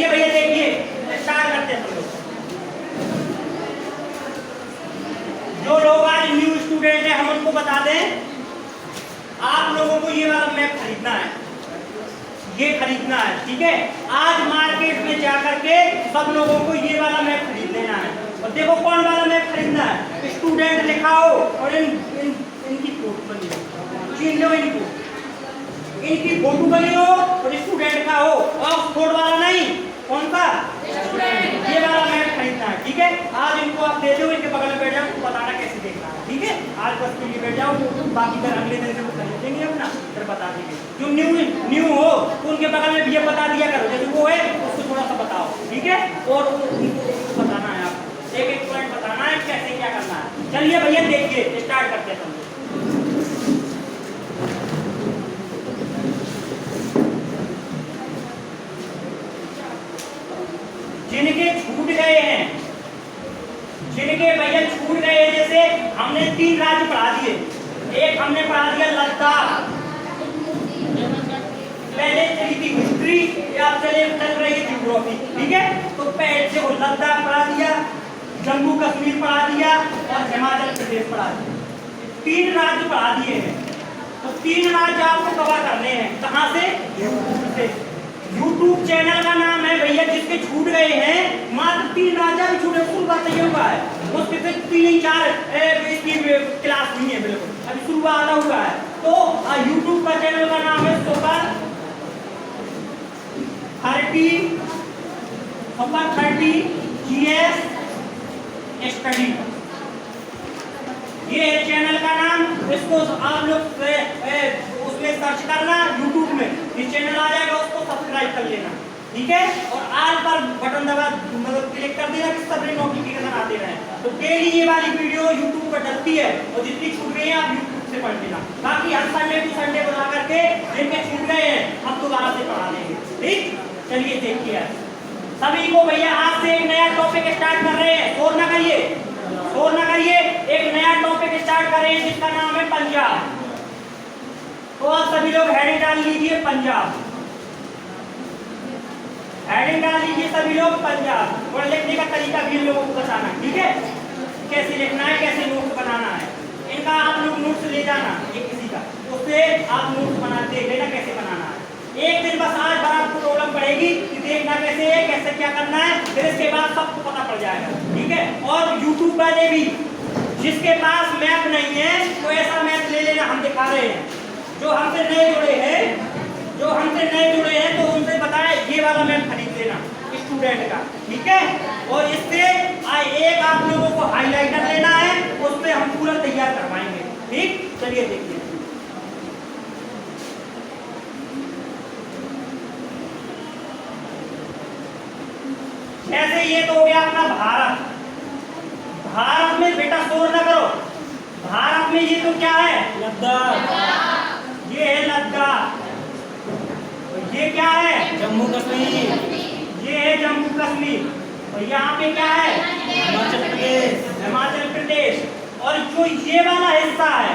चलिए भैया देखिए स्टार्ट करते हैं हम लोग। जो लोग आज न्यू स्टूडेंट है हम उनको बता दें, आप लोगों को ये वाला मैप खरीदना है, ये खरीदना है, ठीक है। आज मार्केट में जाकर के सब लोगों को ये वाला मैप खरीद लेना है। और देखो कौन वाला मैप खरीदना है, स्टूडेंट लिखा हो और इनकी फोटो बनी हो, चीन लो इनको, इनकी फोटो बनी हो और स्टूडेंट का हो, और फोटो वाला नहीं, कौन सा स्टूडेंट, ये वाला मैप खरीदना है, ठीक है। आज इनको आप दे दो, इनके बगल में बैठ जाओ, उनको बताना कैसे देखना है, ठीक है। आज बस के लिए बैठ जाओ, बाकी फिर अगले दिन से वो खरीद देंगे अपना, फिर बता देंगे। जो न्यू हो तो उनके बगल में भैया बता दिया करो, जैसे वो है उसको थोड़ा सा बताओ, ठीक है। और उनको बताना है, आपको एक एक पॉइंट बताना है कैसे क्या करना है। चलिए भैया देखिए स्टार्ट करते हैं। जिनके छूट गए हैं, जिनके भैया छूट गए हैं, जैसे हमने 3 राज्य पढ़ा दिए, एक हमने पढ़ा दिया लद्दाख, पहले चली थी हिस्ट्री, या चल रही है ज्योग्राफी, ठीक है। तो पहले से वो लद्दाख पढ़ा दिया, जम्मू कश्मीर पढ़ा दिया और हिमाचल प्रदेश पढ़ा दिया, 3 राज्य पढ़ा दिए हैं। तो 3 राज्य आपको कवर करने हैं, कहाँ से? YouTube चैनल का नाम है भैया, जिसके छूट गए हैं मात्र 3 राज्य भी छूटे, फुल बात ये हुआ है, उसके से 3-4 इसकी क्लास नहीं है, बिल्कुल अभी शुरुआत हुआ है। तो YouTube का चैनल का नाम है सुपर 30 GS स्टडी, ये है चैनल का नाम। इसको आप लोग उसमें सर्च करना YouTube में, ये चैनल आ जाएगा, उसको सब्सक्राइब कर लेना, ठीक है। और आल पर बटन दबा मतलब क्लिक कर देना कि सब नोटिफिकेशन आते रहे। तो डेली ये वाली वीडियो YouTube पर डलती है, और जितनी छूट गई है आप YouTube से पढ़ लेना। बाकी हर संडे टू संडे बना करके जिनके छूट गए हैं हम दोबारा से पढ़ा देंगे, ठीक। चलिए देखिए सभी को भैया, आज से एक नया टॉपिक स्टार्ट कर रहे हैं, शोर ना करिए, शोर ना करिए। एक नया टॉपिक स्टार्ट कर रहे हैं जिसका नाम है पंजाब। तो आप सभी लोग हेडिंग डाल लीजिए पंजाब, हेडिंग डाल लीजिए सभी लोग पंजाब। और लिखने का तरीका भी लोगों को बताना, ठीक है, कैसे लिखना है, कैसे नोट्स बनाना है। इनका आप लोग नोट्स ले जाना, ये किसी का, उससे आप नोट्स बना देख लेना कैसे बनाना है। एक दिन बस आज भर आपको प्रॉब्लम पड़ेगी कि देखना कैसे है, कैसे क्या करना है, फिर इसके बाद सबको पता पड़ जाएगा, ठीक है। और YouTube वाले भी जिसके पास मैप नहीं है तो ऐसा मैप ले लेना, हम दिखा रहे हैं। जो हमसे नए जुड़े हैं तो उनसे बताएं ये वाला मैप खरीद लेना स्टूडेंट का, ठीक है। और इससे एक आप लोगों को हाईलाइटर लेना है, उस पर हम पूरा तैयार करवाएंगे, ठीक। चलिए देखिए जैसे ये तो हो गया अपना भारत। भारत में बेटा शोर ना करो, भारत में ये तो क्या है, लद्दाख, ये है लद्दाख। ये क्या है, जम्मू कश्मीर, ये है जम्मू कश्मीर। और यहाँ पे क्या है, हिमाचल प्रदेश, हिमाचल प्रदेश। और जो ये वाला हिस्सा है,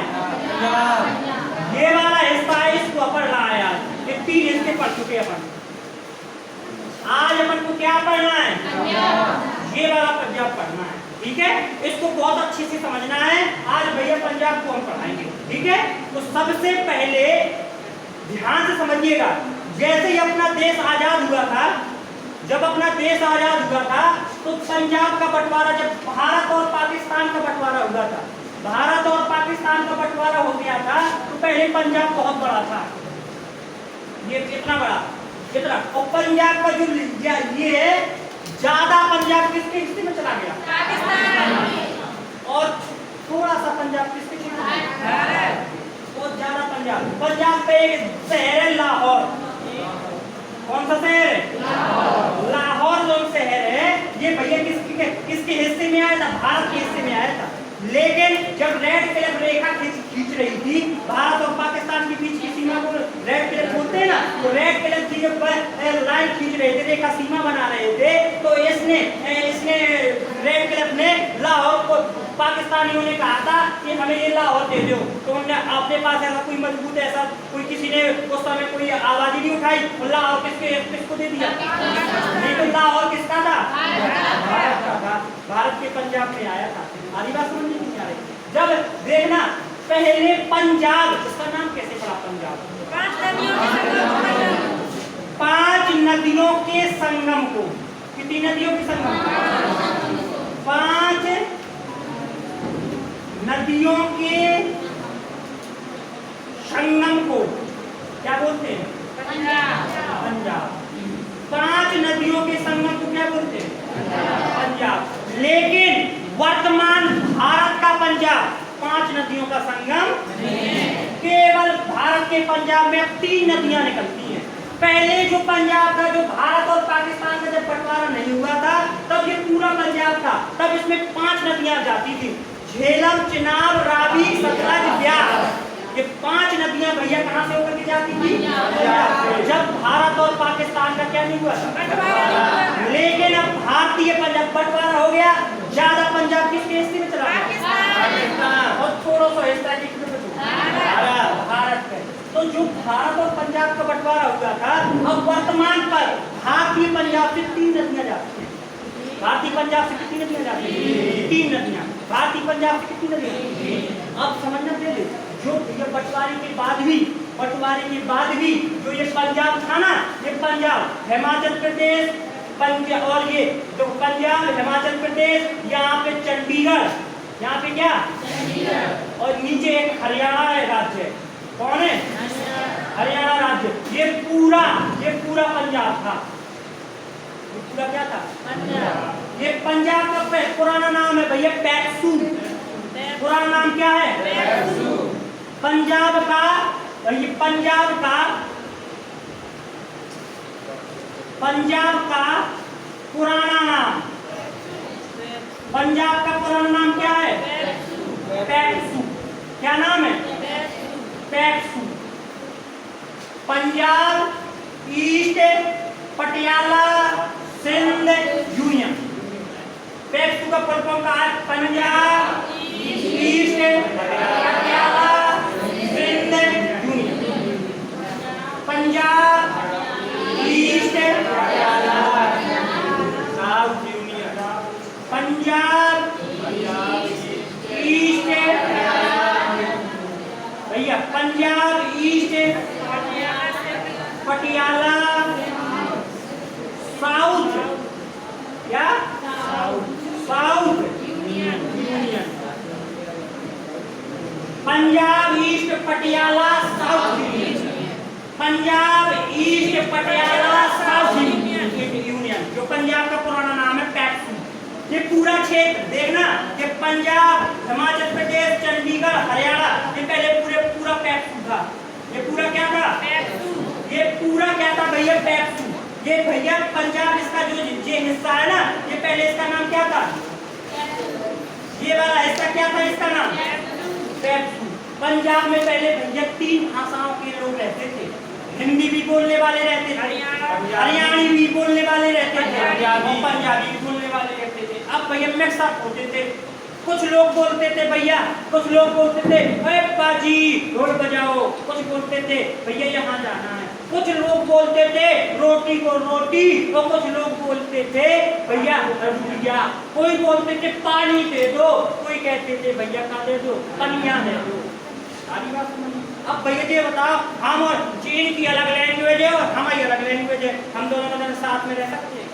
ये वाला हिस्सा है, इसको पढ़ रहा है आज, ये 3 हिस्से पढ़ चुके अपन। आज अपन को क्या पढ़ना है, ये वाला पंजाब पढ़ना है, ठीक है। इसको बहुत अच्छे से समझना है, आज भैया पंजाब को हम पढ़ाएंगे, ठीक है। तो सबसे पहले ध्यान से समझिएगा, जैसे ही अपना देश आजाद हुआ था, जब अपना देश आजाद हुआ था तो पंजाब का बंटवारा, जब भारत और पाकिस्तान का बंटवारा हुआ था, भारत और पाकिस्तान का बंटवारा हो गया था, तो पहले पंजाब बहुत बड़ा था, ये कितना बड़ा, कितना। और पंजाब का जो ये है, ज्यादा पंजाब किसके हिस्से में चला गया, पाकिस्तान। और थोड़ा सा पंजाब किसके हिस्से में, बहुत ज्यादा पंजाब पे एक शहर है लाहौर। कौन सा शहर है, लाहौर जो शहर है, ये भैया किसके हिस्से में आया था, भारत के हिस्से में आया था। लेकिन जब रेड क्लिफ रेखा खींच रही थी भारत और पाकिस्तान के बीच की सीमा को रेड क्लिफ बोलते हैं ना, तो रेड क्लिफ की जब लाइन खींच रहे थे, रेखा सीमा बना रहे थे, तो इसने रेड क्लिफ ने लाहौर को, पाकिस्तानियों ने कहा था कि हमें ये लाहौर दे दो। तो उन्होंने अपने पास ऐसा कोई मजबूत, ऐसा कोई किसी ने उस समय कोई आवाज़ नहीं उठाई, लाहौर किसको दे दिया, नहीं तो के पंजाब में आया था। आधी बात समझ में नहीं आ रही? जब देखना पहले पंजाब, इसका नाम कैसे पड़ा पंजाब? 5 नदियों के संगम को, कितनी नदियों के संगम? 5 नदियों के संगम को क्या बोलते हैं? पंजाब। 5 नदियों के संगम को क्या बोलते हैं? पंजाब। लेकिन वर्तमान भारत का पंजाब 5 नदियों का संगम, केवल भारत के पंजाब में 3 नदियां निकलती हैं। पहले जो पंजाब था, जो भारत और पाकिस्तान का जब बंटवारा नहीं हुआ था, तब ये पूरा पंजाब था। तब इसमें 5 नदियां जाती थी, झेलम, चिनाब, रावी, सतलज, ब्यास। ये 5 नदियां भैया कहां से होकर के जाती थी? जब भारत और पाकिस्तान का क्या नहीं हुआ था? लेकिन अब भारतीय पंजाब बंटवारा हो गया, ज्यादा पंजाब किसके हिस्से में चला गया? पाकिस्तान। और थोड़ा सा हिस्सा भारत का। तो जो भारत और पंजाब का बंटवारा हुआ था, अब वर्तमान पर भारतीय पंजाब से 3 नदियां जाती हैं। भारतीय पंजाब से कितनी नदियां जाती हैं? 3 नदियां। भारतीय पंजाब से कितनी नदियां? अब समझना चाहिए, जो ये बंटवारे के बाद भी जो ये पंजाब था ना, ये पंजाब, हिमाचल प्रदेश, पंजाब, और ये जो पंजाब, हिमाचल प्रदेश, यहाँ पे चंडीगढ़, यहाँ पे क्या? चंडीगढ़। और नीचे एक हरियाणा राज्य है। कौन है? हरियाणा राज्य। ये पूरा पंजाब था। ये पूरा क्या था? पंजाब। ये पंजाब का पुराना नाम है भैया पैक्सू। पुराना नाम क्या है? पैक्सू। पंजाब का पुराना नाम, पंजाब का पुराना नाम क्या है? पैक्सू। क्या नाम है? पैक्सू। Punjab east Patiala Sindh union. पैक्सू का फुल फॉर्म क्या है? Punjab east Patiala Sindh union. Punjab east south union. Punjab east भैया, पंजाब ईस्ट पटियाला साउथ, क्या? South union. Punjab east Patiala south union. Punjab east Patiala south union, जो पंजाब का पुराना नाम है पैक्सू। ये पूरा क्षेत्र देखना, ये पंजाब, हिमाचल प्रदेश, चंडीगढ़, हरियाणा, ये पहले पूरा पैक्सू था। ये पूरा क्या था? पैक्सू। ये पूरा क्या था भैया? पैक्सू। ये भैया पंजाब, इसका जो ये हिस्सा है ना, ये पहले इसका नाम क्या था? ये वाला हिस्सा क्या था? इसका नाम पैक्सू। पंजाब में पहले भैया 3 भाषाओं के लोग रहते थे। हिंदी भी बोलने वाले रहते थे, हरियाणी भी बोलने वाले रहते थे, पंजाबी भी बोलने वाले रहते थे। अब भैया मिक्सअप होते थे। कुछ लोग बोलते थे भैया, कुछ लोग बोलते थे अरे बाजी ढोल बजाओ, कुछ बोलते थे भैया यहाँ जाना है, कुछ लोग बोलते थे रोटी को रोटी, और कुछ लोग बोलते थे भैया भुजिया, कोई बोलते थे पानी दे दो, कोई कहते थे भैया का दे दो, पनिया दे दो। सारी बात समझ। अब भैया ये बताओ, हम और चीन की अलग लैंग्वेज है और हमारी अलग लैंग्वेज है, हम दोनों का साथ में रह सकते हैं?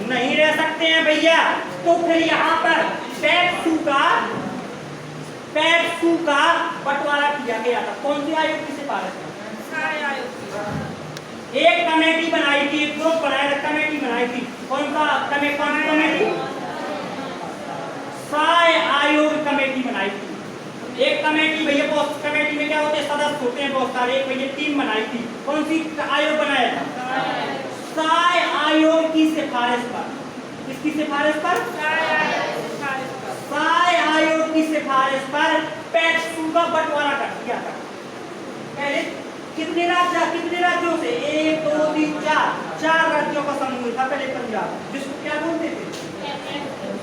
नहीं रह सकते हैं भैया। तो फिर यहाँ पर पैक्सू का बंटवारा किया गया था। कौन सी आयोग की सिफारिश? एक कमेटी बनाई थी, एक ग्रुप बनाया था, कमेटी बनाई थी। कौन सा कमेटी? साय आयोग कमेटी बनाई थी। एक कमेटी भैया, कमेटी में क्या होते हैं? सदस्य होते हैं बहुत सारे। एक भैया टीम बनाई थी। कौन सी आयोग बनाया था? साय आयोग की सिफारिश पर। किसकी सिफारिश पर? साय आयोग की सिफारिश पर पैक्सू का बंटवारा कर दिया था। पहले कितने राज्यों से? 1 2 3 4 राज्यों का समूह था पहले पंजाब, जिसको क्या बोलते थे?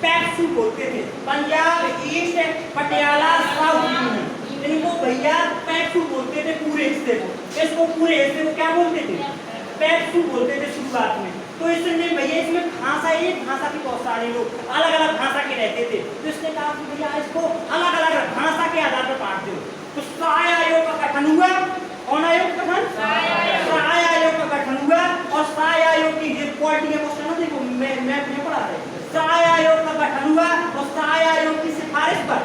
पैक्सू बोलते थे। Punjab east Patiala south union, इनको भैया पैक्सू बोलते थे पूरे हिस्से को। इसको पूरे हिस्से को क्या बोलते थे? पैक्सू बोलते थे शुरुआत में। तो इसने भैया इसमें भाषा एक भाषा के बहुत सारे लोग अलग अलग भाषा के रहते थे, तो इसने कहा कि भैया इसको अलग अलग भाषा के आधार पर बांट दो। तो सहाय आयोग का गठन हुआ। कौन आयोग का गठन? सहाय आयोग का गठन हुआ। और सहाय आयोग की क्वालिटी के क्वेश्चन देखो मैं पढ़ा रहे। सहाय आयोग का गठन हुआ और सहाय आयोग की सिफारिश पर,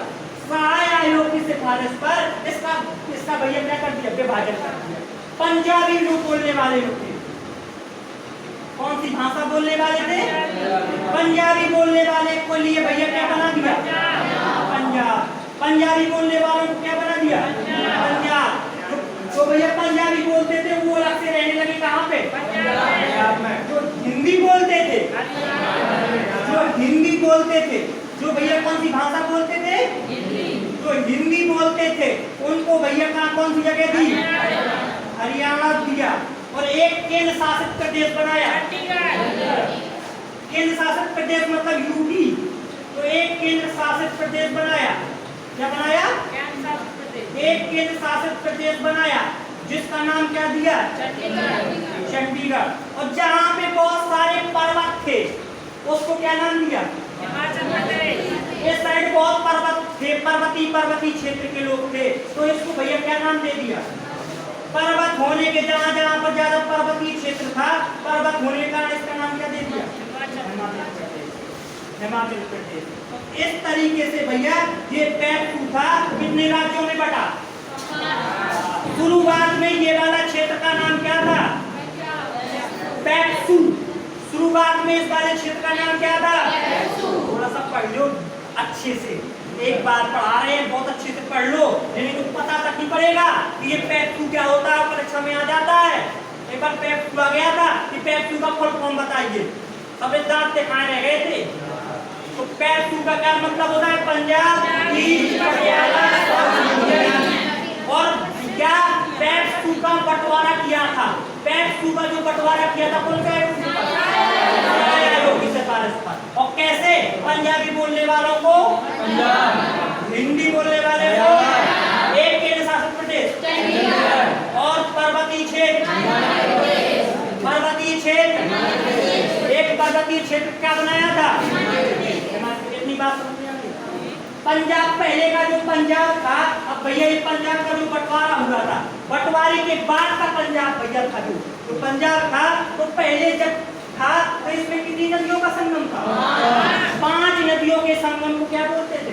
सहाय आयोग की सिफारिश पर इसका भैया क्या कर दिया? विभाजन कर दिया। पंजाबी लोग बोलने वाले लोग थे। कौन सी भाषा बोलने वाले थे? पंजाबी बोलने वाले को लिए भैया क्या बना दिया? पंजाब। पंजाबी बोलने वालों को क्या बना दिया? पंजाब। तो भैया पंजाबी बोलते थे वो अलग से रहने लगे कहाँ पे? पंजाब में। जो हिंदी बोलते थे, जो भैया कौन सी भाषा बोलते थे? जो हिंदी बोलते थे उनको भैया कहाँ कौन सी जगह दी? हरियाणा दिया। और एक केंद्र शासित प्रदेश बनाया। केंद्र शासित प्रदेश मतलब यूपी। तो एक केंद्र शासित प्रदेश बनाया। क्या बनाया? एक केंद्र शासित प्रदेश बनाया जिसका नाम क्या दिया? चंडीगढ़। और जहाँ पे बहुत सारे पर्वत थे उसको क्या नाम दिया? इस साइड बहुत पर्वत थे, पर्वतीय क्षेत्र के लोग थे, तो इसको भैया क्या नाम दे दिया? पर्वत होने के जहाँ जहाँ पर ज्यादा पर्वतीय क्षेत्र था, पर्वत होने का इसका नाम क्या दे दिया? हिमाचल प्रदेश। तो इस तरीके से भैया ये पैक्ट था कितने राज्यों में बटा? शुरुआत में ये वाला क्षेत्र का नाम क्या था? पैक्ट। शुरुआत में इस वाले क्षेत्र का नाम क्या था? थोड़ा सा पढ़ लो अच्छे से, एक बार पढ़ा रहे हैं बहुत अच्छे से पढ़ लो, लेकिन तो पता तक नहीं पड़ेगा कि ये पैक्ट क्या होता है, परीक्षा में आ जाता है। एक बार पैक्ट आ गया था कि पैक्ट का फुल फॉर्म बताइए, सब दांत दिखाए रह गए थे। तो पैक्ट का क्या मतलब होता है? पंजाब, ईस्ट, पटियाला और क्या पैक्ट का बंटवारा किया था? पैक्ट का जो बंटवारा किया था कौन सा आयोग की सिफारिश पर। और कैसे? पंजाबी बोलने वालों को पंजाब, हिंदी बोलने वाले को एक केंद्र शासित प्रदेश और पर्वतीय क्षेत्र एक पर्वतीय क्षेत्र क्या बनाया था? इतनी बात समझ में आ गई? पंजाब पहले का जो पंजाब था, अब भैया ये पंजाब का जो बंटवारा हुआ था, बंटवारे के बाद का पंजाब भैया था जो पंजाब था, तो पहले जब था तो इसमें कितनी नदियों का संगम था? 5 नदियों के संगम को क्या बोलते थे?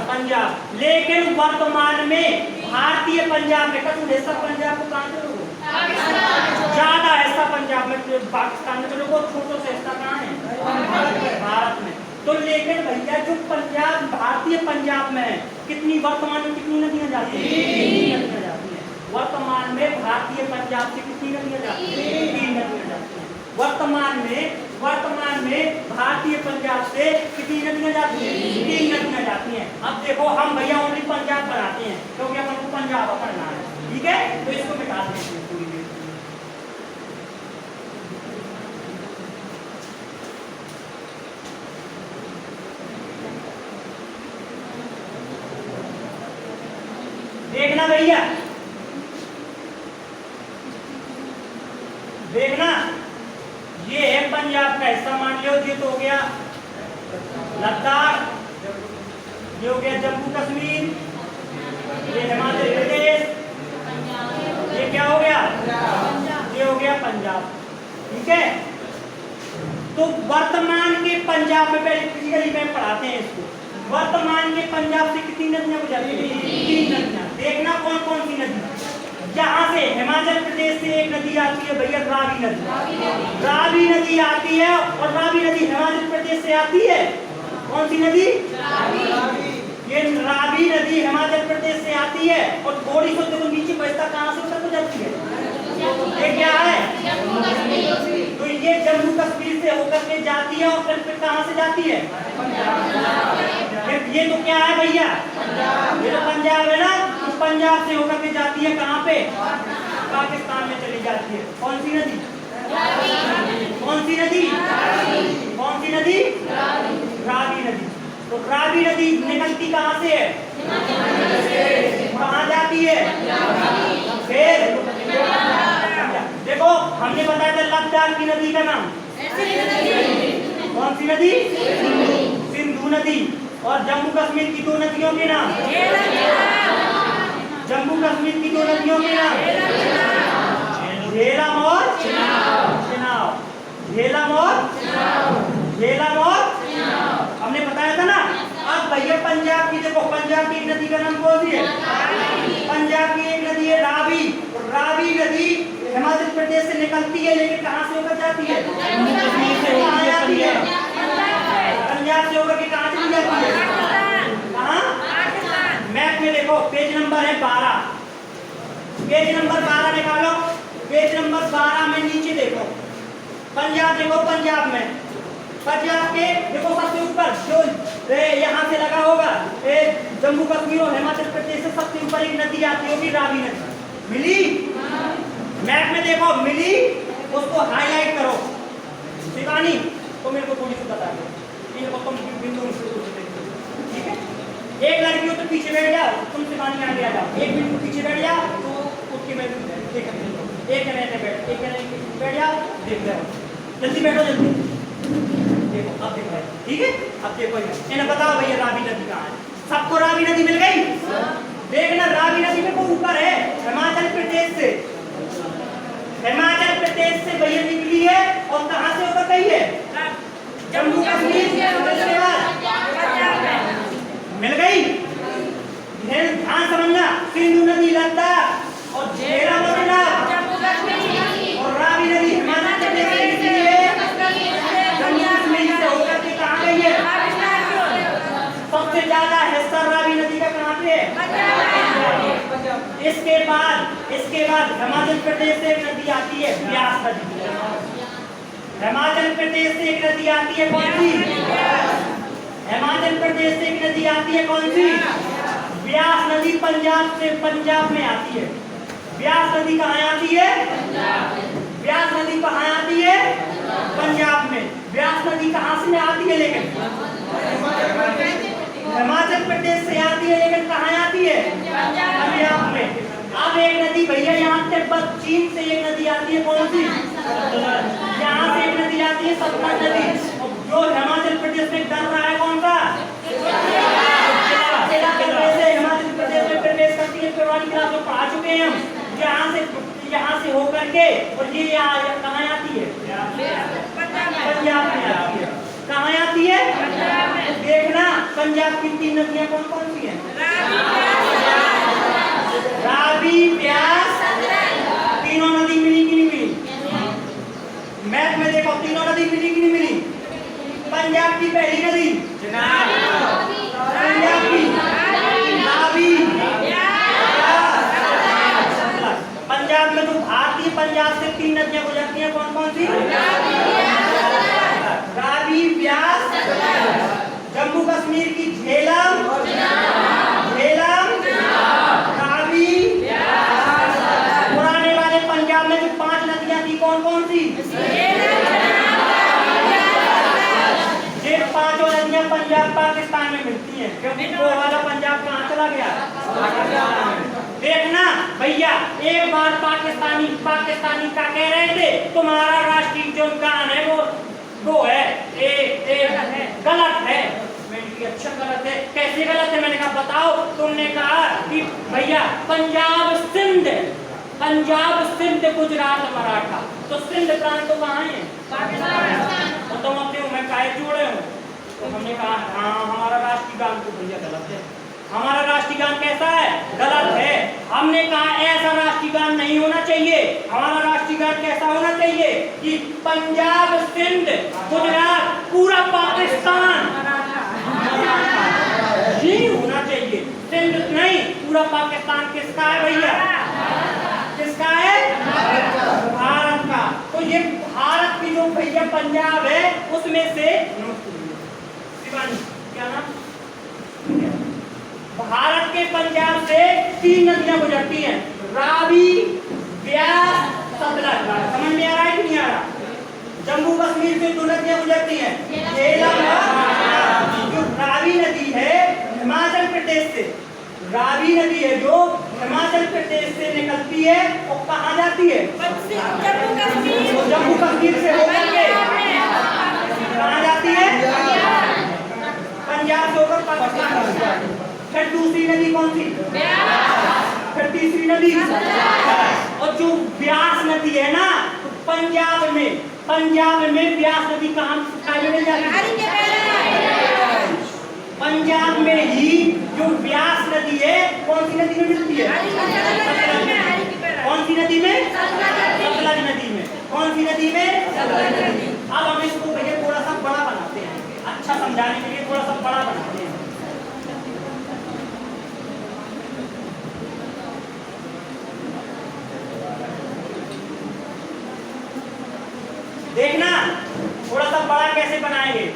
पंजाब। लेकिन वर्तमान में भारतीय पंजाब में हिस्सा पंजाब को कहाँ से लोगों? ज्यादा हिस्सा पंजाब में, पाकिस्तान में तो लोगों छोटो से हिस्सा कहाँ है? भारत में। तो लेकिन भैया जो पंजाब भारतीय पंजाब में है, कितनी वर्तमान में कितनी नदियां जाती हैं? वर्तमान में भारतीय पंजाब से कितनी नदियां जाती हैं? 3 नदियां जाती हैं। वर्तमान में भारतीय पंजाब से कितनी नदियां जाती हैं? 3 नदियां जाती हैं। अब देखो हम भैया ओनली पंजाब बनाते हैं क्योंकि अपन को पंजाब पढ़ना है, ठीक है? तो इसको मिटा देते हैं पूरी। देखना भैया, देखना, ये है पंजाब का हिस्सा, मान लो ये तो हो गया लद्दाख, ये हो गया जम्मू कश्मीर, ये हिमाचल प्रदेश, ये क्या हो गया? ये हो गया पंजाब, ठीक है? तो वर्तमान के पंजाब में पहले फिजिकली में पढ़ाते हैं इसको। वर्तमान के पंजाब से कितनी नदियां गुजरती हैं? 3 नदियां। देखना कौन कौन सी नदी। यहाँ से हिमाचल प्रदेश से एक नदी आती है भैया, रावी नदी। रावी नदी आती है और रावी नदी हिमाचल प्रदेश से आती है। कौन सी नदी? ये रावी नदी हिमाचल प्रदेश से आती है और थोड़ी सी देखो नीचे बहता कहाँ से उतर को जाती है? ये क्या है? तो ये जम्मू कश्मीर से होकर के जाती है और फिर कहाँ से जाती है? ये तो क्या है भैया? ये तो पंजाब है ना। तो पंजाब से होकर के जाती है कहाँ पे? पाकिस्तान में चली जाती है। कौन सी नदी? कौन सी नदी? कौन सी नदी? रावी नदी। तो रावी नदी निकलती कहाँ से है? कहाँ जाती है? फिर देखो हमने बताया था लद्दाख की नदी का नाम कौन सी नदी? सिंधु नदी। और जम्मू कश्मीर की 2 नदियों के नाम? जम्मू कश्मीर की 2 नदियों के नाम? झेलम और चेनाब। झेलम और हमने बताया था ना। अब भैया पंजाब की देखो, पंजाब की एक नदी का नाम कौन सी है? पंजाब की एक नदी है रावी। रावी नदी हिमाचल प्रदेश से निकलती है, लेकिन कहाँ से होकर जाती है? कहाँ जाती है? पंजाब से होकर के कहाँ चली जाती है? कहाँ? मैप में देखो, पेज नंबर है 12। पेज नंबर 12 निकालो। पेज नंबर 12 में नीचे देखो, पंजाब देखो। पंजाब में, पंजाब के देखो सबसे ऊपर जो यहाँ से लगा होगा, जम्मू कश्मीर और हिमाचल प्रदेश से सबसे ऊपर एक नदी आती होगी, रावी नदी। मिली? मैप में देखो, मिली? उसको हाईलाइट करो। शिवानी तो मेरे को थोड़ी सी बता दो, तुम बिंदु ठीक है? एक लड़की हो तो पीछे बैठ जाओ, तुम शिवानी आगे आ जाओ। एक बिंदु पीछे बैठ जाओ तो उठ के मैं एक बैठ जाओ, देख रहे हो। जल्दी बैठो, जल्दी देखो। अब देखो, ठीक है? अब देखो इन्हें बताओ भैया रावी नदी कहाँ है? सबको रावी नदी मिल गई? देखना, रावी नदी में को ऊपर है, हिमाचल प्रदेश से। हिमाचल प्रदेश से भैया निकली है और कहाँ से होकर गई है? जम्मू कश्मीर के बाद मिल गई। ध्यान समझना, सिंधु नदी लद्दाख और झेलम और रावी नदी हिमाचल प्रदेश से निकली है, जम्मू कश्मीर से होकर के कहाँ गई है? सबसे ज्यादा हिस्सा रावी नदी का कहाँ पे है? इसके बाद हिमाचल प्रदेश से एक नदी आती है, ब्यास नदी। हिमाचल प्रदेश से एक नदी आती है, कौन सी? हिमाचल प्रदेश से एक नदी आती है, कौन सी? ब्यास नदी। पंजाब में आती है। ब्यास नदी कहाँ आती है? ब्यास नदी कहाँ आती है? पंजाब में। ब्यास नदी कहाँ से आती है? लेकिन हिमाचल प्रदेश से आती है, लेकिन कहाँ आती है? पंजाब में। अब एक नदी भैया यहाँ तिब्बत चीन से एक नदी आती है, कौन सी? यहाँ से एक नदी आती है, सतलज नदी। जो हिमाचल प्रदेश में कर रहा है, कौन सा? हिमाचल प्रदेश में प्रवेश करती है। पुरानी क्लास में पढ़ा चुके हैं हम। यहाँ से होकर के और ये कहाँ आती है? पंजाब में आती है। कहाँ आती है? देखना, पंजाब की 3 नदियाँ कौन कौन सी हैं? रावी, ब्यास, तीनों नदी मिली कि नहीं मिली? मैप में देखो, तीनों नदी मिली कि नहीं मिली? पंजाब की पहली नदी पंजाब की रावी, पंजाब में जो भारतीय पंजाब से 3 नदियां गुजरती हैं, कौन कौन सी? रावी, ब्यास, जम्मू कश्मीर की झेलम, रावी, पुराने वाले पंजाब में जो 5 नदियां थी, कौन कौन सी? ये 5 नदियां पंजाब पाकिस्तान में मिलती हैं, क्योंकि वो वाला पंजाब कहाँ चला गया? देखना भैया, एक बार पाकिस्तानी का कह रहे थे तुम्हारा राष्ट्रीय जो गान है वो है गलत है। मैंने कहा अच्छा गलत है, कैसे गलत है? मैंने कहा बताओ। तुमने कहा कि भैया पंजाब सिंध गुजरात मराठा, तो सिंध प्रांत तो कहाँ है? पाकिस्तान। तो तुम अपने में काहे जोड़े हो? तो हमने कहा हाँ, हमारा राष्ट्रीय गान तो भैया गलत है। हमारा राष्ट्रीय गान कैसा है? गलत है। हमने कहा ऐसा राष्ट्रीय गान नहीं होना चाहिए। हमारा राष्ट्रीय गान कैसा होना चाहिए कि पंजाब, सिंध, गुजरात, पूरा पाकिस्तान ये होना चाहिए। सिंध नहीं, पूरा पाकिस्तान किसका है भैया? किसका है? भारत का। तो ये भारत की जो भैया पंजाब है, उसमें से क्या नाम? भारत के पंजाब से 3 नदियां गुजरती हैं, रावी, ब्यास, सतलज। समझ में आ रहा है कि नहीं आ रहा? जम्मू कश्मीर से 2 नदियां गुजरती हैं, जो रावी नदी है हिमाचल प्रदेश से, रावी नदी है जो हिमाचल प्रदेश से निकलती है और कहाँ जाती है? जम्मू कश्मीर से होकर के कहाँ जाती कौन सी? फिर तीसरी नदी और जो ब्यास नदी है ना, तो पंजाब में ब्यास नदी कहाँ मिल जाती है? पंजाब में ही जो ब्यास नदी है कौन सी नदी में मिलती है? कौन सी नदी में? सतलज नदी में। कौन सी नदी में? सतलज नदी। अब हम इसको भैया थोड़ा सा बड़ा बनाते हैं, अच्छा समझाने के लिए थोड़ा सा बड़ा बनाते हैं। देखना थोड़ा सा बड़ा कैसे बनाएंगे।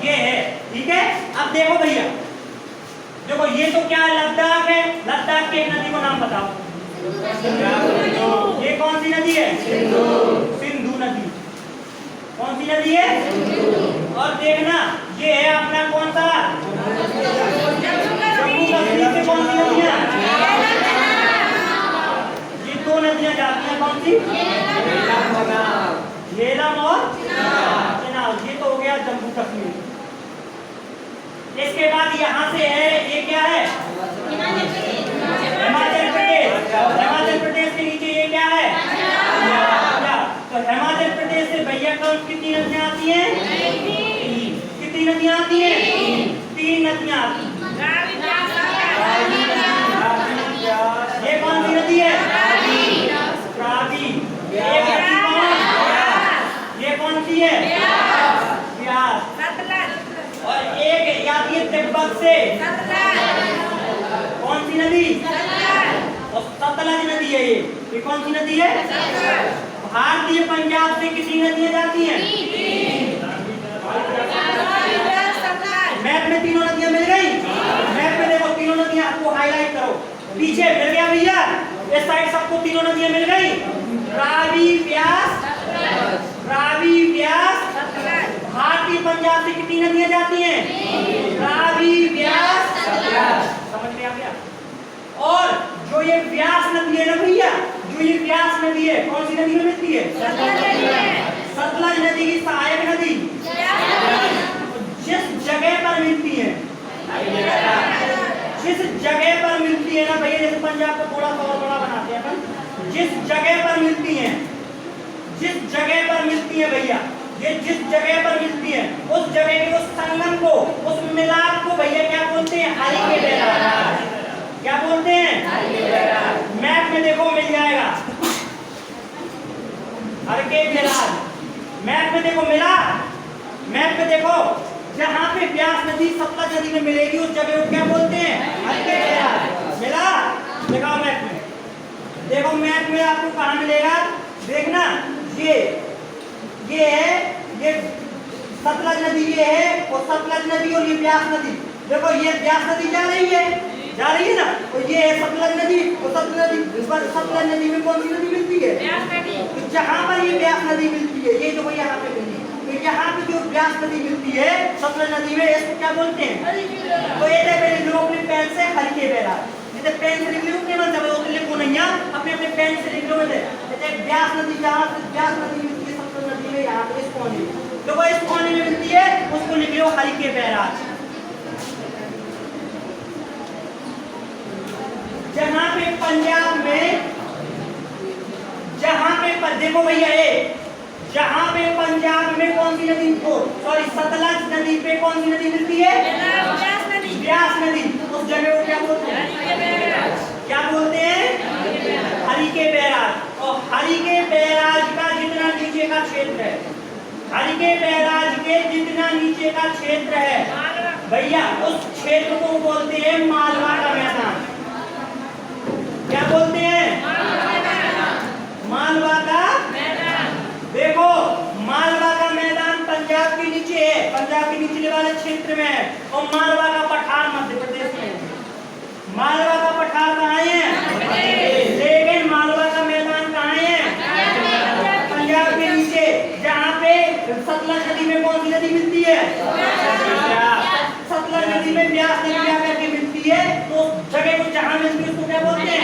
ये है, ठीक है। अब देखो भैया, देखो ये तो क्या है? लद्दाख है। लद्दाख की एक नदी को नाम बताओ। ये कौन सी नदी है? सिंधु नदी। कौन सी नदी है? और देखना ये है अपना कौन सा? जम्मू कश्मीर से कौन सी नदियां? ये दो नदियां जाती हैं, कौन सी? झेलम और चेनाब। ये तो हो गया जम्मू कश्मीर। इसके बाद यहाँ से है, ये क्या है? हिमाचल प्रदेश। हिमाचल प्रदेश के नीचे ये क्या है? तो हिमाचल प्रदेश से भैया कौन कितनी नदियाँ आती हैं? कितनी नदियाँ आती हैं? 3 नदियाँ आती हैं। ये कौन सी नदी है? रावी। ये कौन सी है? ब्यास। और एक आती है तिब्बत से, कौन सी नदी? और सतलज नदी है। ये कौन सी नदी है? भारतीय पंजाब से कितनी नदियां जाती हैं? मैप में तीनों नदियां मिल गई। मैप में देखो तीनों नदियां, आपको हाईलाइट करो। पीछे मिल गया भैया, इस साइड सबको तीनों नदियां मिल गई। रावी, ब्यास, रावी, ब्यास। भारतीय पंजाब से कितनी नदियां जाती हैं? रावी, ब्यास, समझ में आ गया? और जो ये ब्यास नदी है ना भैया, जो ये ब्यास नदी है कौन सी नदी में मिलती है? सतलज नदी की सहायक नदी जिस जगह पर मिलती है, जिस जगह पर मिलती है ना भैया, जैसे पंजाब को थोड़ा सा और बड़ा बनाते हैं अपन, जिस जगह पर मिलती है, जिस जगह पर मिलती है भैया, ये जिस जगह पर मिलती है उस जगह के उस संगम को, उस मिलाप को भैया क्या बोलते हैं? हरिके बैराज। क्या बोलते हैं? मैप में देखो मिल जाएगा हरिके बैराज। मैप में देखो मिला। मैप में देखो जहाँ पे ब्यास नदी सतलज नदी में मिलेगी उस जगह को क्या बोलते हैं? हरिके बैराज। मिला? देखो मैप में, देखो मैप में आपको कहाँ मिलेगा? देखना ये है, ये सतलज नदी ये है, और सतलज नदी और ये ब्यास नदी। देखो ये ब्यास नदी जा रही है ना, और ये है सतलज नदी। और सतलज नदी में कौन सी नदी मिलती है? ब्यास नदी। तो जहाँ पर ये ब्यास नदी मिलती है, ये देखो यहाँ पे मिली, तो यहाँ पे जो ब्यास नदी मिलती है सतलज नदी में, इसको क्या बोलते हैं? तो ये देखो लोग अपने पेन से हरिके बैराज, जैसे पेन से लिख लो नहीं मतलब वो लिखो नहीं, अपने अपने पेन से लिख लो। जैसे ब्यास नदी, जहाँ से ब्यास नदी मिलती है सतलज नदी में, यहाँ पे इस कोने में, तो वो इस कोने में मिलती है, उसको लिख लो हरिके बैराज। जहाँ पे पंजाब में, जहाँ पे देखो भैया ये, जहाँ पे पंजाब में कौन सी नदी, सॉरी सतलज नदी पे कौन सी नदी मिलती है? ब्यास नदी। उस जगह को क्या बोलते हैं? क्या बोलते हैं? हरिके बैराज। और हरिके बैराज का जितना नीचे का क्षेत्र है, हरिके बैराज के जितना नीचे का क्षेत्र है भैया, उस क्षेत्र को बोलते हैं मालवा का मैदान। क्या बोलते हैं? मालवा का मैदान। देखो मालवा का मैदान पंजाब के नीचे है, पंजाब के निचले वाले क्षेत्र में है, और मालवा का पठार मध्य प्रदेश में है। मालवा का पठार कहाँ है? लेकिन मालवा का मैदान कहाँ है? पंजाब के नीचे, जहाँ पे सतलज नदी में कौन सी नदी मिलती है? सतलज नदी में ब्यास नदी आकर के मिलती है, तो जगह को जहाँ मिलती है उसको क्या बोलते हैं?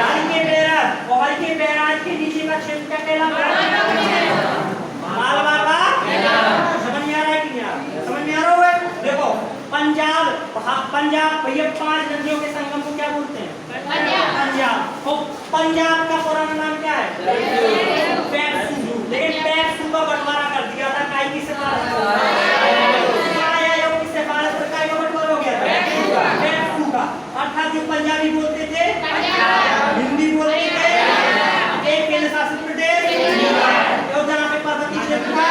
हरिके बैराज। और हरिके बैराज के नीचे का क्षेत्र क्या कहलाता है? मालवा का। समझ में आ रहा है? पंजाब भैया 5 नदियों के संगम को क्या बोलते हैं? पंजाब। और पंजाब का पुराना नाम क्या है? पैक्सू। लेकिन पैक्सू का बंटवारा कर दिया था काई की सिफारिश हो गया था पैक्सू का। अर्थात जो पंजाबी बोलते थे, हिंदी बोलते थे, एक केंद्र शासित प्रदेश और जहाँ पे पर्वतीय क्षेत्र था,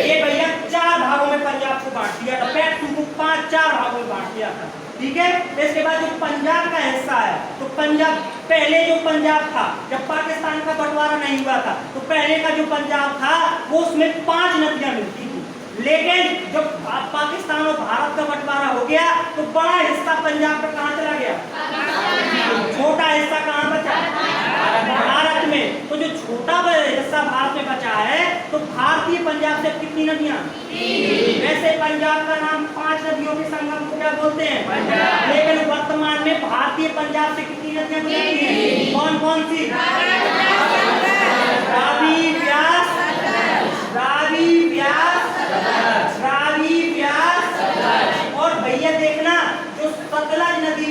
ये भैया 4 भागों में पंजाब को बांट दिया था। पैक्सू को 4 भागों में बांट दिया था। ठीक है। इसके बाद जो पंजाब का हिस्सा है, तो पंजाब पहले जो पंजाब था, जब पाकिस्तान का बंटवारा नहीं हुआ था, तो पहले का जो पंजाब था वो उसमें 5 नदियां मिलती थी। लेकिन जब पाकिस्तान और भारत का बंटवारा हो गया तो बड़ा हिस्सा पंजाब का कहां चला गया? छोटा हिस्सा कहां बचा? भारत में। तो जो छोटा हिस्सा भारत में बचा है, तो भारतीय पंजाब से कितनी नदियां? वैसे पंजाब का नाम 5 नदियों के संगम को क्या बोलते हैं? लेकिन वर्तमान में भारतीय पंजाब से कितनी नदियां गुजरती हैं? कौन कौन सी? रावी, व्यास, रावी, व्यास, रावी, व्यास। और भैया देखना, जो सतलज नदी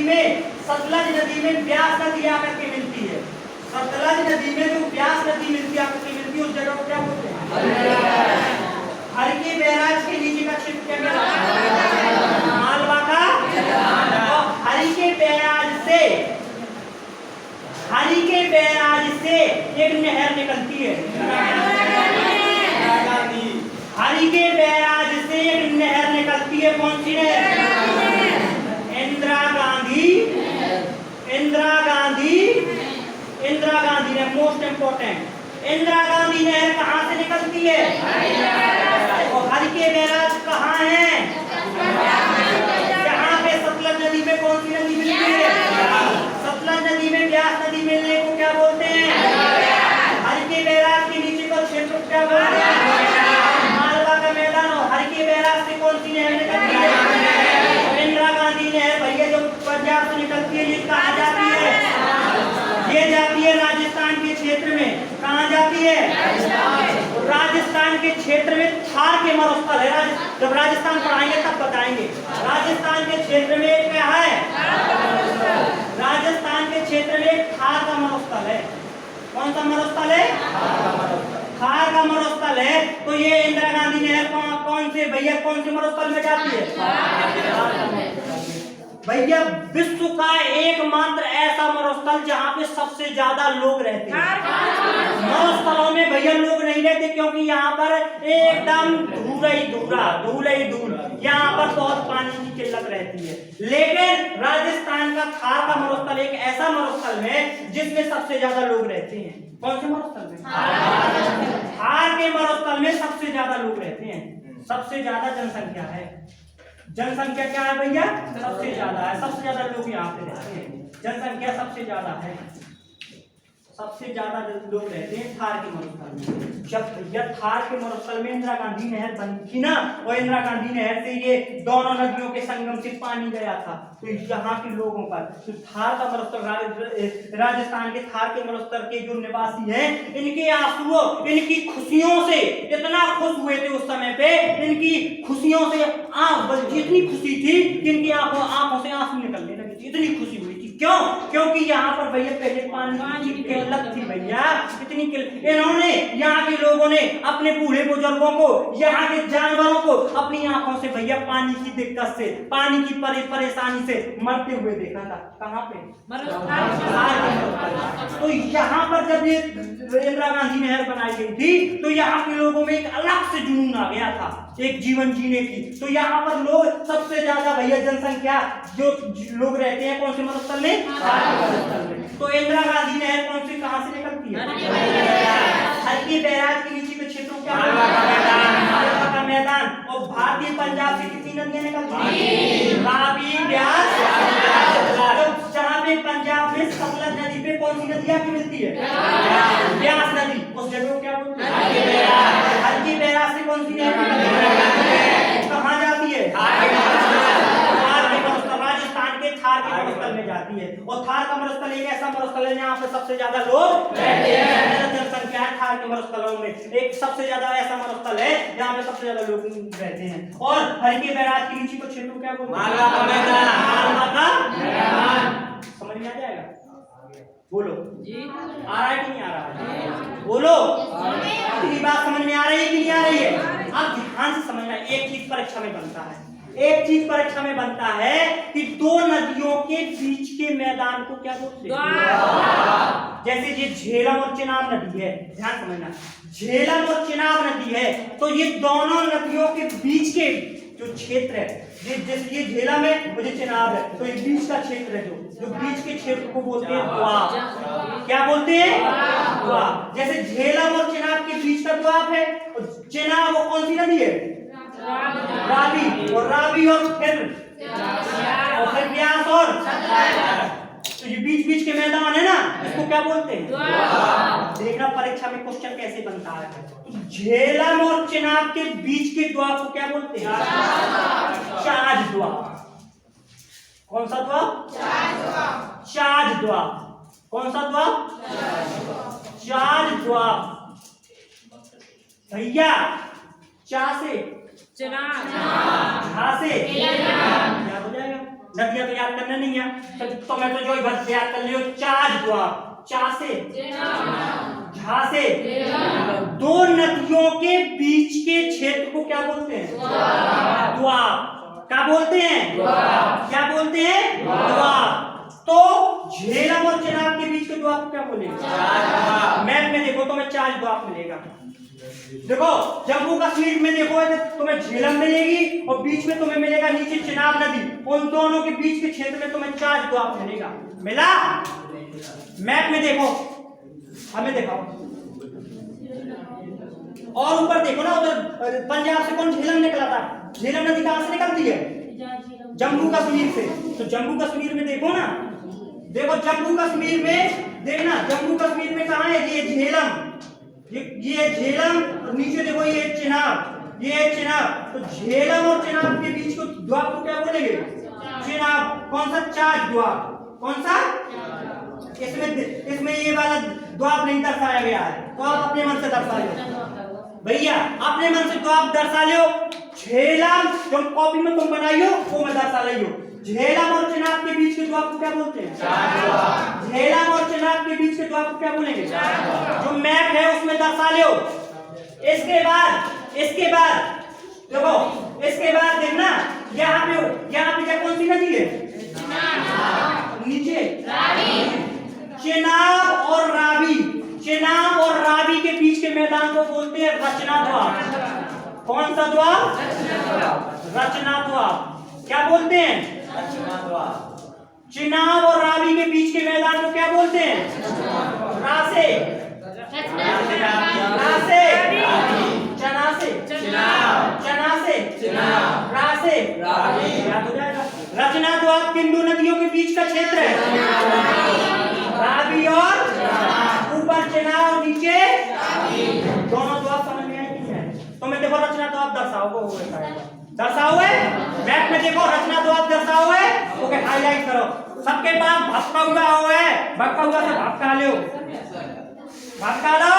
में व्यास नदी आकर के मिलती है, सतलज नदी में जो व्यास नदी मिलती है, उस जगह को क्या बोलते हैं? हरिके बैराज के नीचे का क्षेत्र क्या कहलाता है? मालवा का। और हरिके बैराज से एक नहर निकलती है। हरिके बैराज से एक नहर निकलती है। कौन सी नहर? इंदिरा गांधी ने मोस्ट इंपोर्टेंट इंदिरा गांधी नहर कहां से निकलती है? और हरिके बैराज कहां है? जहां पे सतलज नदी में कौन सी नदी मिलती है? सतलज नदी में व्यास नदी मिलने को क्या बोलते हैं? हरिके बैराज के नीचे का क्षेत्र को क्या बोलते हैं? मालवा का मैदान। और हरिके बैराज से कौन सी नहर निकलती है? इंदिरा गांधी नहर भैया जो पंजाब से निकलती है, ये कहां जाती है? ये जाती है राजस्थान के क्षेत्र में। कहां जाती है? राजस्थान के क्षेत्र में थार के मरुस्थल है। जब राजस्थान पढ़ाएंगे तब बताएंगे। राजस्थान के क्षेत्र में क्या है? राजस्थान के क्षेत्र में थार का मरुस्थल है। कौन सा मरुस्थल है? थार का मरुस्थल है। तो ये इंदिरा गांधी नहर कौन से भैया कौन से मरुस्थल में जाती है? भैया विश्व का एकमात्र ऐसा मरुस्थल जहाँ पे सबसे ज्यादा लोग रहते हैं। मरुस्थलों में भैया लोग नहीं रहते, क्योंकि यहाँ पर एकदम धूल ही धूल। यहाँ पर बहुत पानी की किल्लत रहती है। लेकिन राजस्थान का थार का मरुस्थल एक ऐसा मरुस्थल है जिसमें सबसे ज्यादा लोग रहते हैं। कौन से मरुस्थल में? थार के मरुस्थल में सबसे ज्यादा लोग रहते हैं। सबसे ज्यादा जनसंख्या है। जनसंख्या क्या है भैया? सबसे ज्यादा है। सबसे ज्यादा लोग यहाँ पे रहते हैं। जनसंख्या सबसे ज्यादा है। सबसे ज्यादा लोग रहते हैं थार के मरुस्थल में। जब भैया थार के मरुस्थल में इंदिरा गांधी नहर बनी थी ना, और इंदिरा गांधी नहर से ये दोनों नदियों के संगम से पानी गया था, तो यहाँ के लोगों पर तो थार का मरुस्थल, राजस्थान के थार के मरुस्थल के जो निवासी हैं, इनके आंसुओं, इनकी खुशियों से इतना खुश हुए थे उस समय पे, इनकी खुशियों से इतनी खुशी थी कि इनकी आंखों से आंसू निकलने लगे थे। इतनी खुशी हुई थी। क्यों? क्योंकि यहाँ पर भैया पहले पानी की किल्लत थी भैया, इतनी किल्लत। इन्होंने, यहाँ के लोगों ने अपने बूढ़े बुजुर्गों को, यहाँ के जानवरों को अपनी आंखों से भैया पानी की दिक्कत से, पानी की परेशानी से मरते हुए देखा था। कहाँ पे? तो यहाँ पर जब ये इंदिरा गांधी नहर बनाई गई थी, तो यहाँ के लोगों में एक अलग से जुनून आ गया था, एक जीवन जीने की। तो यहाँ पर लोग सबसे ज्यादा भैया जनसंख्या जो लोग रहते हैं कौन से मरुस्थल में? तो इंदिरा गांधी नहर कौन से कहां से निकलती है? हरिके बैराज के नीचे के क्षेत्रों क्या? मालवा का मैदान। और भारतीय पंजाब से कितनी नदियां निकलती हैं? रावी, व्यास। जहाँ पे पंजाब में सतलज नदी पे कौन सी नदियां की मिलती है? व्यास नदी। उस जगह को क्या बोलते हैं? हरिके बैराज से कौन सी नहर कहाँ जाती है? राजस्थान के थार के मरुस्थल में जाती है। और थार का मरुस्थल एक ऐसा मरुस्थल है जहाँ पे सबसे ज्यादा लोग रहते हैं। जनसंख्या क्या है थार के मरुस्थलों में एक सबसे ज्यादा ऐसा मरुस्थल है जहाँ पे सबसे ज्यादा लोग रहते हैं। और हल्के बैराज के नीचे को क्षेत्र को क्या बोलते हैं? मालवा का मैदान। समझ में आ जाएगा? बोलो जी। आ रहा है कि नहीं आ रहा है? बोलो इतनी बात समझ में आ रही है कि नहीं आ रही है? अब ध्यान से समझना, एक चीज परीक्षा में बनता है, एक चीज परीक्षा में बनता है कि दो नदियों के बीच के मैदान को क्या बोलते हैं? जैसे ये झेलम और चिनाब नदी है, ध्यान समझना, झेलम और चिनाब नदी है, तो ये दोनों नदियों के बीच के जो क्षेत्र है, जैसे ये झेलम है मुझे चिनाब है, तो ये बीच का क्षेत्र है, जो बीच के क्षेत्र को बोलते हैं द्वाब। क्या बोलते हैं? द्वाब। जैसे झेलम और चिनाब के बीच का द्वाब है, और चिनाब वो कौन सी नदी है? रावी। और रावी और फिर व्यास, और तो ये बीच बीच के मैदान है ना, इसको क्या बोलते हैं? देखना परीक्षा में क्वेश्चन कैसे बनता है। झेलम और चिनाब के बीच के द्वाब को क्या बोलते हैं? चाज द्वाब। कौन सा द्वाब? चाज द्वाब। कौन सा द्वाब? चाज द्वाब। भैया चा से झा से याद हो जाएगा। नदियां तो याद करना नहीं है, तो मैं तो जो ही बस याद कर लियो। चाज द्वाब, चा से झा से दो नदियों के बीच के क्षेत्र को क्या बोलते हैं? द्वाब। क्या बोलते हैं? क्या बोलते हैं? द्वाब। तो झेलम और चिनाब के बीच के द्वाब को क्या बोलेंगे? मैप में देखो तो मैं चार द्वाब मिलेगा। देखो जम्मू कश्मीर में देखो तुम्हें झेलम मिलेगी और बीच में तुम्हें मिलेगा नीचे चिनाब नदी, उन दोनों के बीच के क्षेत्र में तुम्हें चार द्वाब मिलेगा। मिला? मैप में देखो, हमें दिखाओ, और ऊपर देखो ना, उधर पंजाब से कौन झेलम निकला था? झेलम नदी कहां से निकलती है? जम्मू कश्मीर से। तो जम्मू कश्मीर में देखो ना, देखो जम्मू कश्मीर में देखना, जम्मू कश्मीर में कहां है? ये झेलम, ये झेलम, नीचे देखो ये चिनाब, ये चिनाब। तो झेलम और चिनाब के बीच को द्वाब को क्या बोलेंगे? चिनाब। कौन सा? चार द्वाब। कौन सा? इसमें ये वाला द्वाब नहीं दर्शाया गया है, तो आप अपने मन से दर्शा लो भैया, अपने मन से द्वाब दर्शा लो। झेलम जो कॉपी में तुम बनाइयो वो मैं दर्शा लियो। झेलम और चिनाब के बीच के द्वाब को क्या बोलते हैं? झेलम और चिनाब के बीच के द्वाब को क्या बोलेंगे? जो मैप है उसमें दर्शा लो। इसके बाद देखो, इसके बाद देखना, यहाँ पे क्या कौन सी नदी है? नीचे चिनाब और रावी। चिनाब और रावी के बीच के मैदान को बोलते हैं रचना द्वाब। कौन सा द्वाब? रचना द्वाब। क्या बोलते हैं? चिनाब और रावी के बीच के मैदान को क्या बोलते हैं? रासे। रासे, चनासे, चनासे, रासे। याद हो जाएगा। रचना द्वाब किन दो नदियों के बीच का क्षेत्र है? रावी और ऊपर चिनाब, नीचे दोनों द्वाब। समझ में आए कि नहीं? तो मैं देखो रचना द्वाब दर्शाओ, दर्शाओ है मैप में, देखो रचना द्वाब दर्शाओ है, ओके हाईलाइट करो। सबके पास भपका हुआ है, भपका हुआ से भपका लो, भपका लो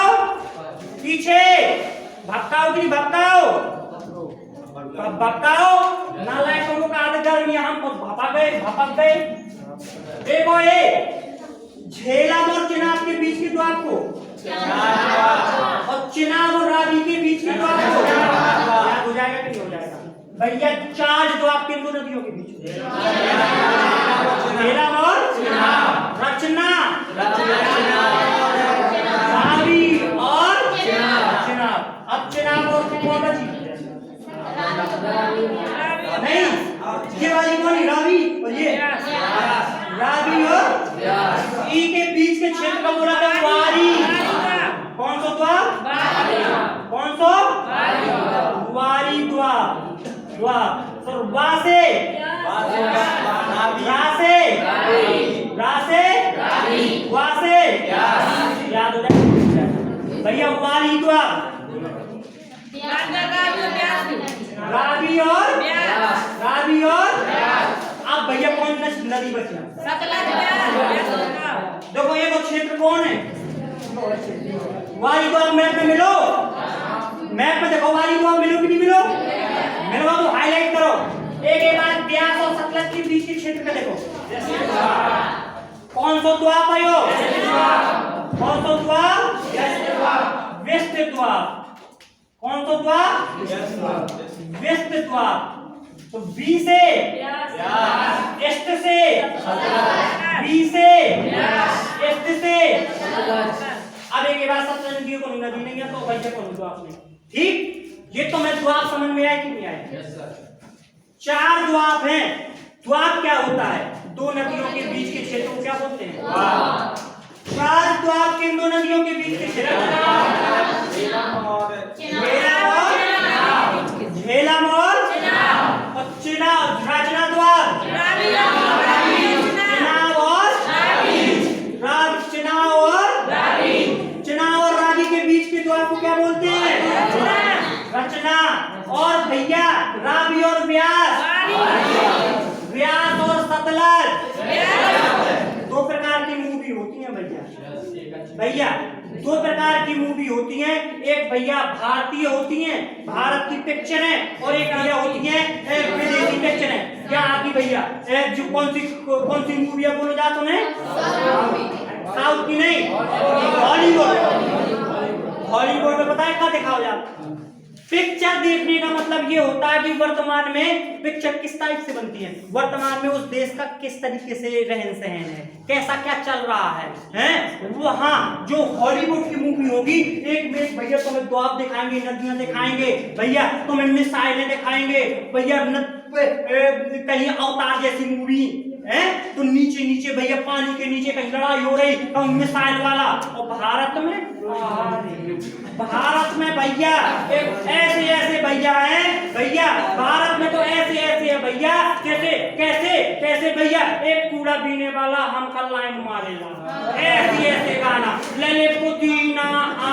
पीछे, भपकाओ कि भपकाओ? भपकाओ। नालायकों का आदत में हम भपक गए। देखो ये झेलम और चिनाब के बीच के द्वाब को, और चिनाब और रावी के बीच के द्वाब को याद हो जाएगा कि नहीं हो जाएगा? भैया चार द्वाब किन दो नदियों के बीच? झेलम और रचना, रावी और चिनाब। अब चिनाब और कौन बची? नहीं, ये वाली कौन? रावी। और ये रावी और ई के बीच के क्षेत्र का बोला था वारी। कौन सा द्वाब? कौन सा? वारी द्वाब। वासे, रासे, रासे, वासे। याद हो जाए भैया। वारी द्वाब, रावी और अब भैया कौन सी नदी बची? देखो ये वो क्षेत्र कौन है? वाली तो आप मैप में मिलो, मैप में देखो वाली तो आप मिलो कि नहीं मिलो, मिलो तो हाईलाइट करो। एक बार ब्यास और सतलज के बीच के क्षेत्र में देखो, कौन सा द्वार आयो, कौन सा द्वार, वेस्ट द्वार, कौन सा द्वार, वेस्ट द्वार। तो बी से ईस्ट से, बी से ईस्ट से। अब एक बार सतलज नदियों को नदी नहीं है तो भैया कौन द्वार नहीं, ठीक। ये तो मैं द्वार समझ में आया कि नहीं आया। चार द्वार हैं। द्वार क्या होता है, दो नदियों के बीच के क्षेत्र को क्या बोलते हैं, चार द्वार के दो नदियों के बीच के क्षेत्र झेलम और चिनाब, रचना द्वार, चिनाब और रावी के बीच के द्वार को क्या बोलते हैं, रचना। और भैया रावी और व्यास, व्यास और सतलज, दो प्रकार की मूवी होती है भैया, दो प्रकार की मूवी होती है। एक भैया भारतीय होती है, भारत की पिक्चर है, और एक भैया होती है विदेशी पिक्चर है। क्या आती भैया, जो कौन सी मूवी है बोलो जा तुम्हें, साउथ की नहीं, हॉलीवुड। हॉलीवुड में पता है क्या दिखाओ यार, पिक्चर देखने का मतलब ये होता है कि वर्तमान में पिक्चर किस टाइप से बनती है, वर्तमान में उस देश का किस तरीके से रहन सहन है, कैसा क्या चल रहा है वो। हाँ, जो हॉलीवुड की मूवी होगी, एक में भैया तुम्हें द्वार दिखाएंगे, नदियां दिखाएंगे भैया, तुम्हें मिसाइलें दिखाएंगे भैया, कहीं अवतार जैसी मूवी है तो नीचे नीचे भैया पानी के नीचे कहीं लड़ाई हो रही, कहीं मिसाइल वाला। और भारत में भैया ऐसे ऐसे भैया हैं भैया, भारत में तो ऐसे ऐसे है भैया, कैसे कैसे कैसे भैया, एक कूड़ा पीने वाला हमका लाइन मारेगा, ऐसे ऐसे गाना ले पुदीना आ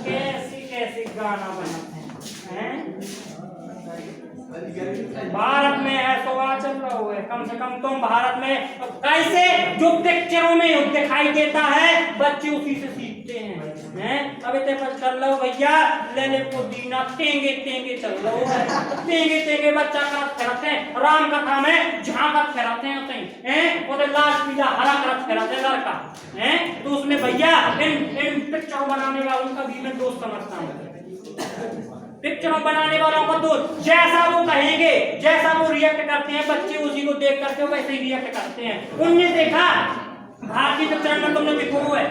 कैसे कैसे गाना बनाते हैं। भारत में ऐसा चल रहा है, कम से कम तुम भारत में कैसे जो पिक्चरों में दिखाई देता है बच्चे उसी से सीखते हैं। अब इतने पर चल रहा भैया ले पुदीना टेंगे टेंगे चल रहा है, टेंगे टेंगे बच्चा का फेराते हैं, राम का काम है झांका फेराते हैं, और लाल पीला हरा करत फेराते हैं लड़का हैं। तो उसमें भैया इन पिक्चर बनाने वालों का भी मैं दोस्त समझता हूँ, पिक्चरों बनाने वालों का दोस्त, जैसा वो कहेंगे, जैसा वो रिएक्ट करते हैं बच्चे उसी को देख करके वैसे ही रिएक्ट करते हैं। उनने देखा भारतीय पिक्चर में तुमने देखो है,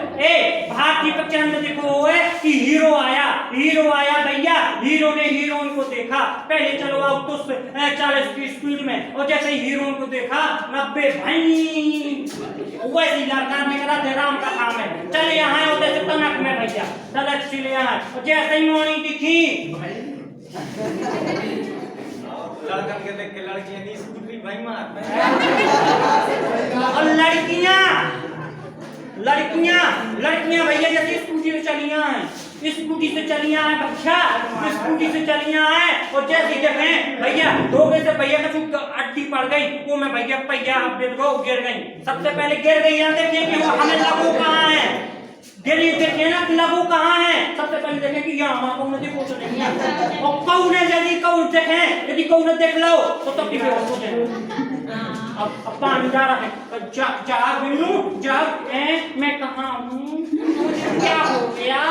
भारतीय पिक्चर में देखो है कि हीरो आया भैया, हीरो ने हीरोइन को देखा, पहले चलो आप तो 40 की स्पीड में, और जैसे ही हीरोइन को देखा 90 भाई, वैसे ही लड़का ने कहा थे राम का काम है, चले यहाँ होते से तनक में भैया चल चले यहाँ, और जैसे ही मोनी दिखी लड़कन के देख के लड़कियां नहीं स्कूटरी भाई मार, और लड़कियां भैया जैसे स्कूटी से चलियां हैं, स्कूटी से चलियां हैं बच्चा, स्कूटी से चलियां हैं, और जैसे देखें भैया धोखे से भैया का अड्डी पड़ गई, वो में भैया पहिया गिर गई, सबसे पहले गिर गई। यहाँ देखिए कि वो हमें लगू कहाँ है, देखे ना कि लगू कहाँ है, सबसे पहले देखें कि यहाँ हमारा कौन देखो तो नहीं है, और कौन यदि कौन देखें, यदि कौन देख लो तो तब भी बेहोश हो जाए। अब पानी जा रहा है, जा मैं कहाँ हूँ, क्या हो गया,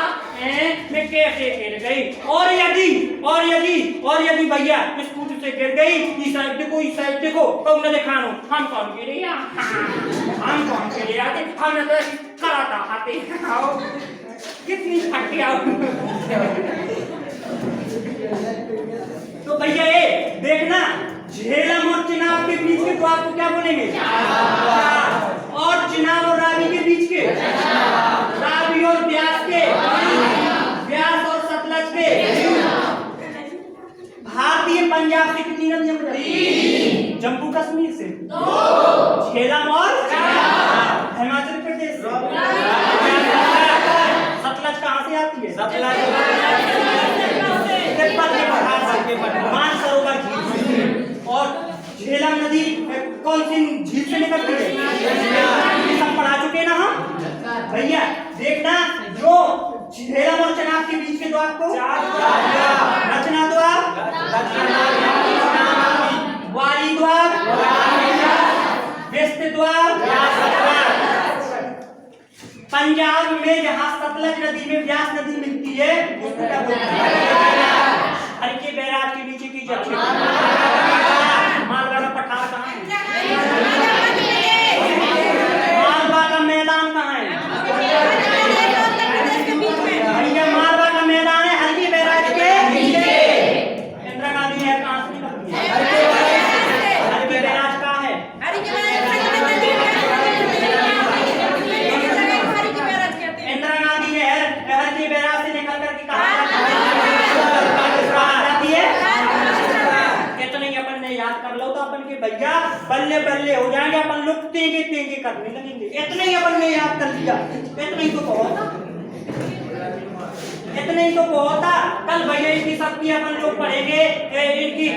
मैं कैसे गिर गई, और यदि भैया स्कूटी से गिर गई, इस साइड देखो कौन देखा लो, हम कौन गिरे, हम कौन गिरे, हमने तो कराता आते कितनी फटिया। तो भैया ये देखना, झेलम और चिनाब के बीच के द्वार को क्या बोलेंगे, और चिनाब और रावी के बीच के, रावी और व्यास के, व्यास और सतलज के। भारतीय पंजाब से कितनी नदियां बहती, जम्मू कश्मीर से 2, झेलम और हिमाचल प्रदेश से, सतलज कहाँ से आती है, मानसरोवर झील, और झेलम नदी कौन सी झील से निकलती है, सब पढ़ा चुके ना हम भैया। देखना जो झेलम और चनाब के बीच के द्वार को रचना द्वार, वाली द्वार, व्यस्त द्वार। पंजाब में जहां सतलज नदी में व्यास नदी मिलती है उसको क्या बोलते हैं? हल्के बैराज के नीचे की जगह। मालवा का पठार कहाँ है? मालवा का मैदान कहाँ है? भैया मालवा का मैदान है हल्के बैराज के नीचे। इंदिरा गांधी है कहाँ से निकलती है? हल्के बैराज कहाँ है? इंदिरा गांधी नहर हल्के बैराज से निकल करके कहाँ जाती है? इतने अपन ने याद कर लो तो अपन के भैया बल्ले बल्ले हो जाएंगे, अपन लोग तेंगे तेंगे करने लगेंगे। इतने ही अपन ने याद कर लिया, इतने ही तो बहुत, इतने ही तो बहुत था। कल भैया इनकी सबकी अपन लोग पढ़ेंगे, इनकी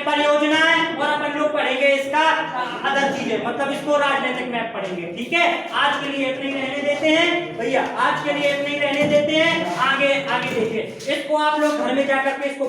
परियोजनाएं, और अपन लोग पढ़ेंगे इसका अदर चीजें, मतलब इसको राजनीतिक मैप पढ़ेंगे। ठीक है, आज के लिए इतने ही रहने देते हैं भैया, आज के लिए इतने ही रहने देते हैं। आगे आगे देखिए, इसको आप लोग घर में जाकर के इसको